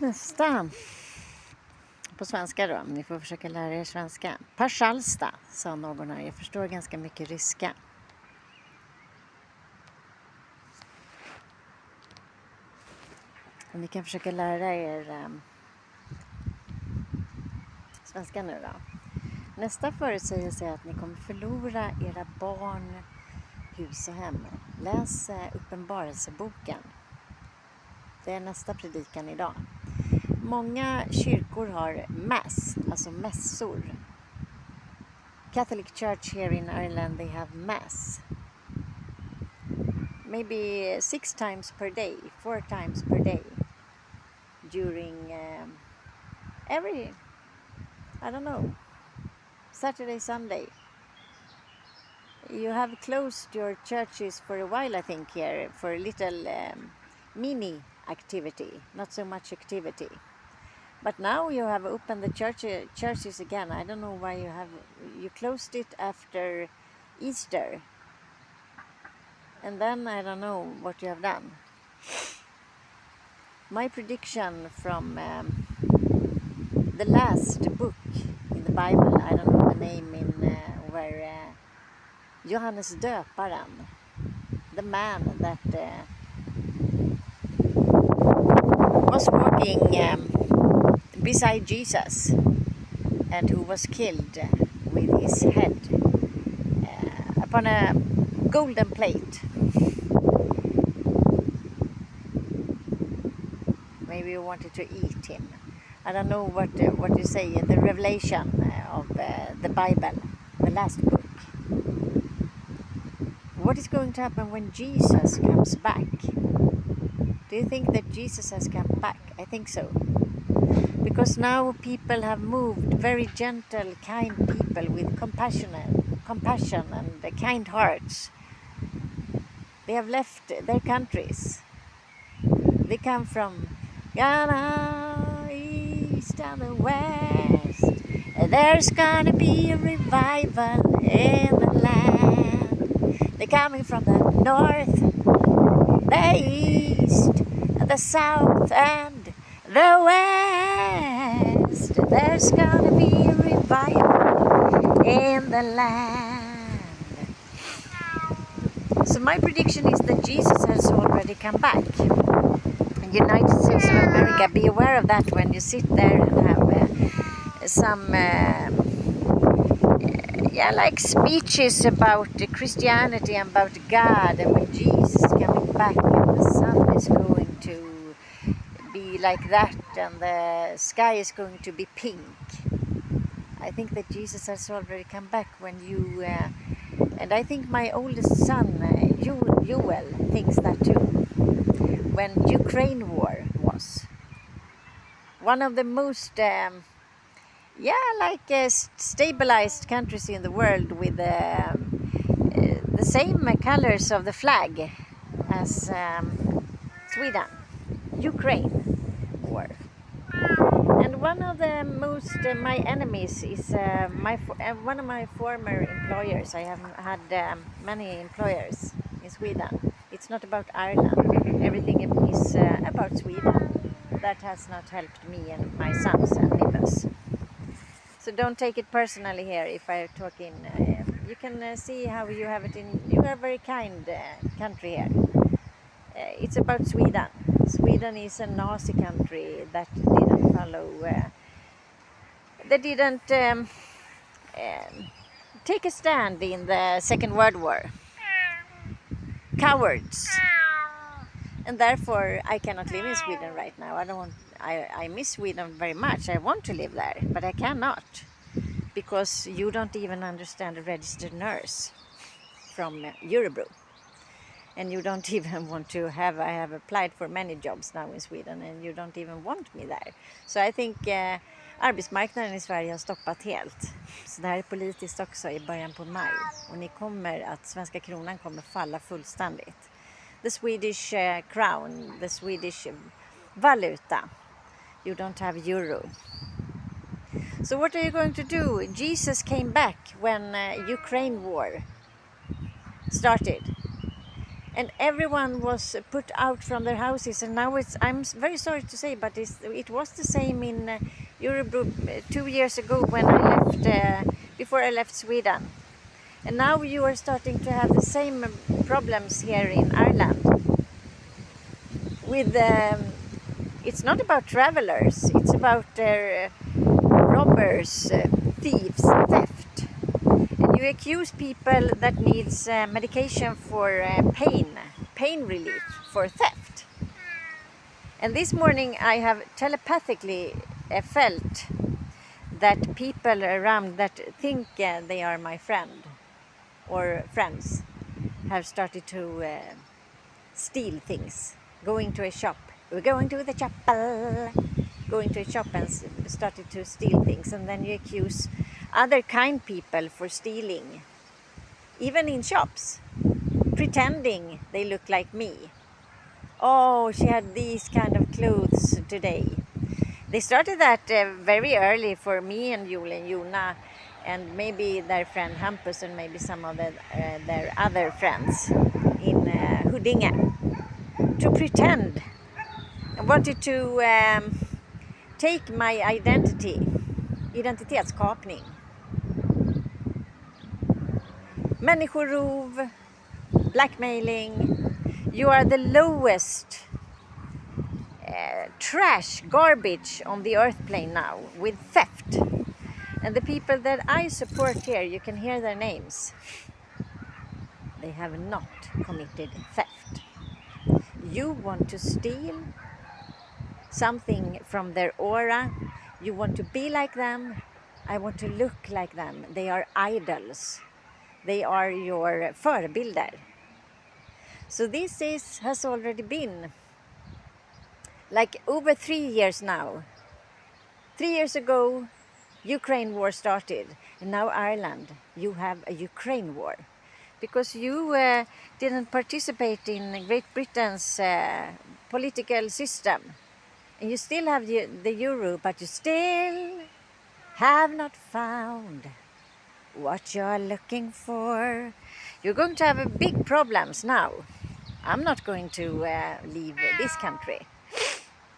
Nästa på svenska då. Ni får försöka lära er svenska. Pajhalsta, sa någon här. Jag förstår ganska mycket ryska. Och ni kan försöka lära er svenska nu då. Nästa förutsägelse är att ni kommer förlora era barn, hus och hem. Läs Uppenbarelseboken. Det är nästa predikan idag. Många kyrkor har mass, alltså mässor. Catholic Church here in Ireland, they have mass. Maybe 6 times per day, 4 times per day. During every, I don't know, Saturday, Sunday. You have closed your churches for a while, I think, here, for a little mini activity, not so much activity. But now you have opened the churches again. I don't know why you closed it after Easter. And then I don't know what you have done. My prediction from the last book in the Bible, I don't know the name in where Johannes Döparen, the man that was walking beside Jesus and who was killed with his head upon a golden plate. Maybe you wanted to eat him. I don't know what you say. The revelation of the Bible, the last book. What is going to happen when Jesus comes back? Do you think that Jesus has come back? I think so. Because now people have moved, very gentle, kind people with compassion and kind hearts. They have left their countries. They come from Ghana, east and the west. There's gonna be a revival in the land. They're coming from the north, the east, the south and the west. There's gonna be a revival in the land. So my prediction is that Jesus has already come back. In United States of America, be aware of that when you sit there and have some like speeches about Christianity and about God, and when Jesus is coming back and the sun is going to be like that and the sky is going to be pink. I think that Jesus has already come back when you and I think my oldest son Joel thinks that too. When Ukraine war was one of the most stabilized countries in the world with the same colors of the flag as Sweden, Ukraine war. And one of the most my enemies is one of my former employers. I have had many employers in Sweden. It's not about Ireland. Everything is about Sweden. That has not helped me and my sons and neighbors. So don't take it personally here if I talk in. You can see how you have it in. You are a very kind country here. It's about Sweden. Sweden is a Nazi country that didn't follow. They didn't take a stand in the Second World War. Cowards. And therefore I cannot live in Sweden right now. I miss Sweden very much. I want to live there, but I cannot, because you don't even understand a registered nurse from Örebro, and you don't even want to have. I have applied for many jobs now in Sweden, and you don't even want me there. So I think arbetsmarknaden i Sverige har stoppat helt. Så det här är politiskt också i början på maj, och ni kommer att svenska kronan kommer falla fullständigt. The Swedish crown, the Swedish valuta. You don't have euro. So what are you going to do? Jesus came back when Ukraine war started. and everyone was put out from their houses. And now I'm very sorry to say, but it was the same in Europe 2 years ago when I left, before I left Sweden. And now you are starting to have the same problems here in Ireland. With it's not about travelers, it's about robbers, thieves, theft. And you accuse people that needs medication for pain relief, for theft. And this morning I have telepathically felt that people around that think they are my friend or friends have started to steal things. Going to a shop, we're going to the chapel, going to a shop and started to steal things, and then you accuse other kind people for stealing, even in shops, pretending they look like me. Oh, she had these kind of clothes today. They started that very early for me and Jule and Jona, and maybe their friend Hampus and maybe some of their other friends in Huddinge, to pretend. I wanted to take my identity, identitetskapning. Människorov, blackmailing. You are the lowest trash, garbage on the earth plane now, with theft. And the people that I support here, you can hear their names. They have not committed theft. You want to steal something from their aura. You want to be like them. I want to look like them. They are idols. They are your förebilder. So this has already been like over 3 years now. 3 years ago, Ukraine war started, and now Ireland, you have a Ukraine war. Because you didn't participate in Great Britain's political system. And you still have the euro, but you still have not found what you're looking for. You're going to have big problems now. I'm not going to leave this country.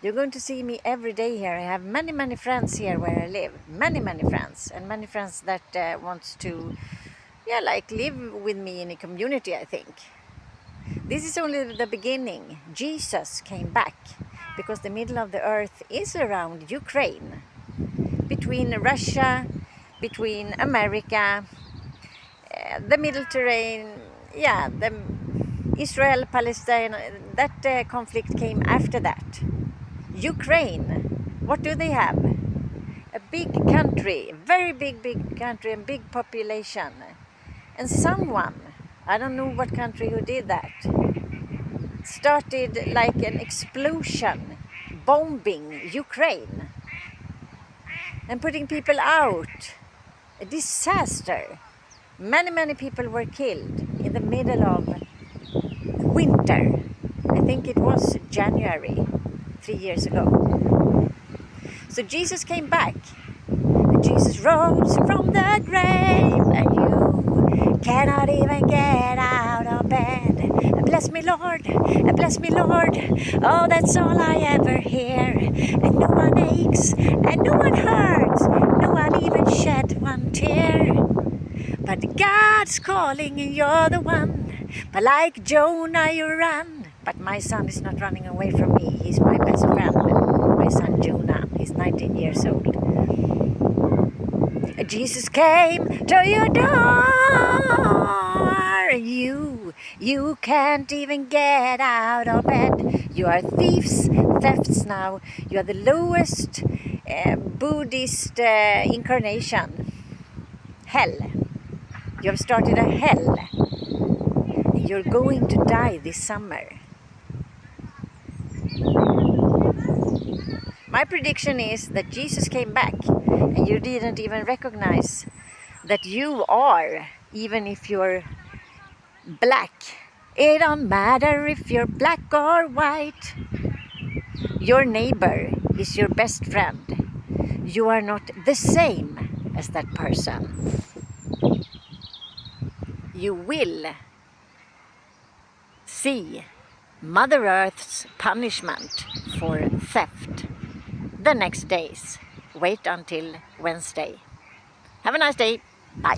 You're going to see me every day here. I have many, many friends here where I live. Many, many friends. And many friends that wants to live with me in a community, I think. This is only the beginning. Jesus came back because the middle of the earth is around Ukraine. Between Russia, between America, the Mediterranean, the Israel, Palestine, that conflict came after that. Ukraine, what do they have? A big country, very big country and big population. And someone, I don't know what country who did that, started like an explosion, bombing Ukraine and putting people out. A disaster. Many, many people were killed in the middle of winter. I think it was January, 3 years ago. So Jesus came back. And Jesus rose from the grave, and you cannot even get out of bed. Bless me, Lord, bless me, Lord. Oh, that's all I ever hear. And no one aches, and no one hurts, no one even shed one tear. But God's calling, and you're the one. But like Jonah, you run. But my son is not running away from me. He's my best friend. My son Jonah. He's 19 years old. Jesus came to your door. You can't even get out of bed. You are thefts now. You are the lowest Buddhist incarnation. Hell. You have started a hell. You're going to die this summer. My prediction is that Jesus came back and you didn't even recognize that you are, even if you're black. It don't matter if you're black or white. Your neighbor is your best friend. You are not the same as that person. You will see Mother Earth's punishment for theft the next days. Wait until Wednesday. Have a nice day. Bye.